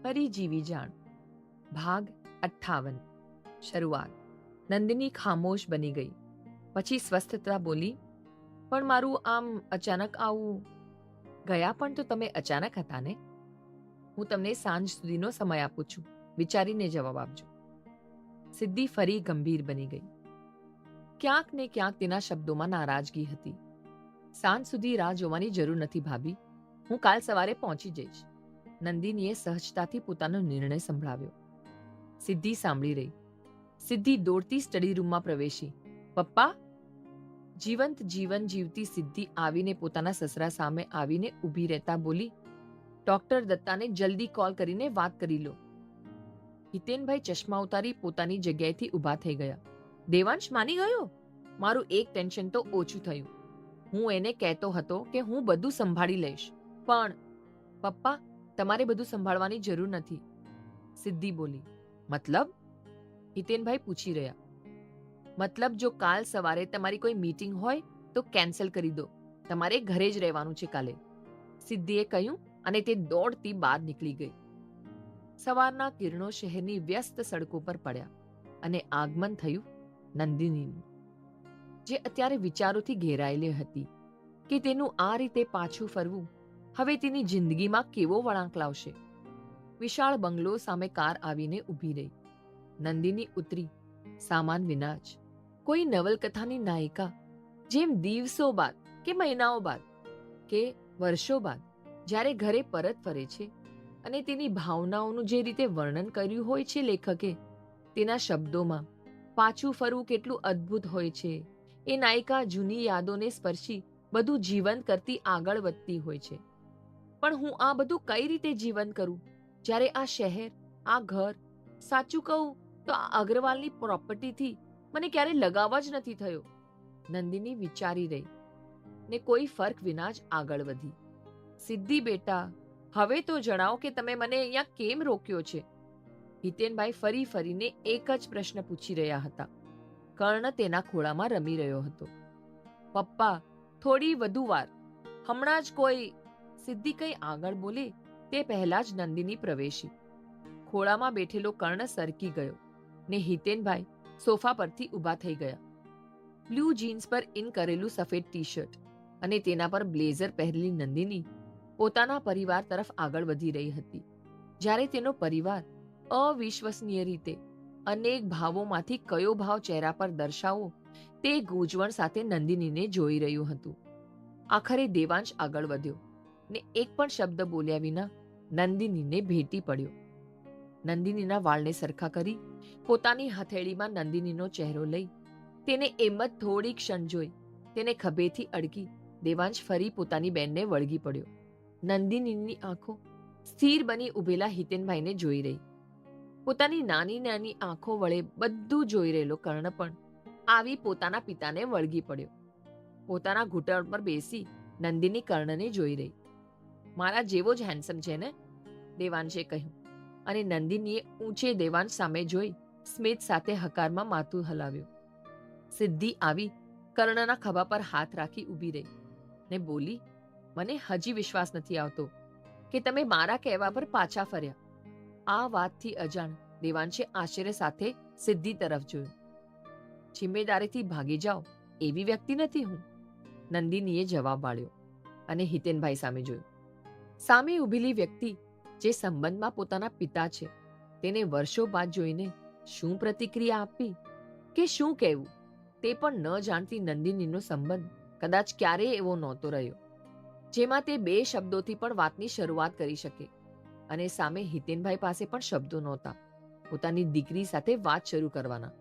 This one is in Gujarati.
ફરી જીવી જાણ ભાગ 58 શરૂઆત. નંદિની ખામોશ બની ગઈ. પછી સ્વસ્થતા બોલી, પણ મારું આમ અચાનક આવું. ગયા પણ તો તમે અચાનક હતા ને? હું તમને સાંજ સુધીનો સમય આપું છું, વિચારીને જવાબ આપજો. સિદ્ધિ ફરી ગંભીર બની ગઈ. ક્યાંક ને ક્યાંક તેના શબ્દોમાં નારાજગી હતી. સાંજ સુધી રાહ જોવાની જરૂર નથી ભાભી, હું કાલ સવારે પહોંચી જઈશ. નંદિનીએ સહજતાથી પોતાનો નિર્ણય સંભળાવ્યો. સિદ્ધિ સાંભળી રહી. સિદ્ધિ દોડતી સ્ટડી રૂમમાં પ્રવેશી. પપ્પા! જીવંત જીવન જીવતી સિદ્ધિ આવીને પોતાના સસરા સામે આવીને ઊભી રહેતા બોલી, ડોક્ટર દત્તાને જલ્દી કોલ કરીને વાત કરી લો. હિતેનભાઈ ચશ્મા ઉતારી પોતાની જગ્યાએથી ઊભા થઈ ગયા. દેવાંશ માની ગયો? મારું એક ટેન્શન તો ઓછું થયું. હું એને કહેતો હતો કે હું બધું સંભાળી લઈશ, પણ પપ્પા, તમારે બધું સંભાળવાની જરૂર નથી. સિદ્ધિ બોલી. મતલબ? હિતેનભાઈ પૂછી રહ્યા. મતલબ, જો કાલ સવારે તમારી કોઈ મીટિંગ હોય તો કેન્સલ કરી દો. તમારે ઘરે જ રહેવાનું છે કાલે, સિદ્ધિએ કહ્યું અને તે દોડતી બહાર નીકળી ગઈ. સવારના કિરણો શહેરની વ્યસ્ત સડકો પર પડ્યા અને આગમન થયું નંદિનીનું, જે અત્યારે વિચારોથી ઘેરાયેલી હતી કે તેનું આ રીતે પાછું ફરવું હવે તેની જિંદગીમાં કેવો વળાંક લાવશે. વિશાળ બંગલો સામે કાર આવીને ઊભી રહી. નંદિની ઉતરી, સામાન વિના જ. કોઈ નવલકથાની નાયિકા જેમ દિવસો બાદ કે મહિનાઓ બાદ કે વર્ષો બાદ જ્યારે ઘરે પરત ફરે છે અને તેની ભાવનાઓનું જે રીતે વર્ણન કર્યું હોય છે લેખકે, તેના શબ્દોમાં પાછું ફરવું કેટલું અદ્ભુત હોય છે. એ નાયિકા જૂની યાદોને સ્પર્શી બધું જીવંત કરતી આગળ વધતી હોય છે. પણ હું આ બધું કઈ રીતે જીવંત કરું જ્યારે આ શહેર, આ ઘર, સાચું કહું તો આ અગ્રવાલની પ્રોપર્ટીથી મને ક્યારે લગાવ જ નથી થયો. નંદિની વિચારી રહી ને કોઈ ફર્ક વિના જ આગળ વધી. સિદ્ધિ બેટા, હવે તો જણાવો કે તમે મને અહીંયા કેમ રોક્યો છે? હિતેનભાઈ ફરી ફરીને એક જ પ્રશ્ન પૂછી રહ્યા હતા. કર્ણ તેના ખોળામાં રમી રહ્યો હતો. પપ્પા, થોડી વધુ વાર, હમણાં જ કોઈ. સિદ્ધિ કઈ આગળ બોલે તે પહેલા જ નંદિની પ્રવેશી. ખોળામાં બેઠેલો કર્ણ સરકી ગયો ને હિતેનભાઈ સોફા પરથી ઊભા થઈ ગયા. બ્લુ જીન્સ પર ઇન કરેલું સફેદ ટી શર્ટ અને તેના પર બ્લેઝર પહેરેલી નંદિની પોતાના પરિવાર તરફ આગળ વધી રહી હતી, જ્યારે તેનો પરિવાર અવિશ્વસનીય રીતે અનેક ભાવોમાંથી કયો ભાવ ચહેરા પર દર્શાવવો તે ગૂંચવણ સાથે નંદિનીને જોઈ રહ્યું હતું. આખરે દેવાંશ આગળ વધ્યો ને એક પણ શબ્દ બોલ્યા વિના નંદિનીને ભેટી પડ્યો. નંદિનીના વાળને સરખા કરી પોતાની હથેળીમાં નંદિનીનો ચહેરો લઈ તેને એમ જ થોડી ક્ષણ જોઈ તેને ખભેથી અડકી દેવાંશ ફરી પોતાની બેનને વળગી પડ્યો. નંદિનીની આંખો સ્થિર બની ઉભેલા હિતેનભાઈને જોઈ રહી. પોતાની નાની નાની આંખો વડે બધું જોઈ રહેલો કર્ણ પણ આવી પોતાના પિતાને વળગી પડ્યો. પોતાના ઘૂંટણ પર બેસી નંદિની કર્ણને જોઈ રહી. મારા જેવો જ હેન્ડસમ છે ને? દેવાંશે કહ્યું અને નંદિનીએ ઊંચે દેવાંશ સામે જોઈ સ્મિત સાથે હકારમાં માથું હલાવ્યું. સિદ્ધિ આવી કર્ણના ખભા પર હાથ રાખી ઊભી રહી ને બોલી, મને હજી વિશ્વાસ નથી આવતો કે તમે મારા કહેવા પર પાછા ફર્યા. આ વાતથી અજાણ દેવાંશે આશ્ચર્ય સાથે સિદ્ધિ તરફ જોયું. જિમ્મેદારીથી ભાગી જાઓ એવી વ્યક્તિ નથી હું, નંદિનીએ જવાબ આપ્યો અને હિતેનભાઈ સામે જોયું. સામે ઊભેલી વ્યક્તિ જે સંબંધમાં પોતાના પિતા છે તેને વર્ષો બાદ જોઈને શું પ્રતિક્રિયા આપવી કે શું કહેવું તે પણ ન જાણતી નંદિનીનો સંબંધ કદાચ ક્યારેય એવો નહોતો રહ્યો જેમાં તે બે શબ્દોથી પણ વાતની શરૂઆત કરી શકે. અને સામે હિતેનભાઈ પાસે પણ શબ્દો નહોતા પોતાની દીકરી સાથે વાત શરૂ કરવાના.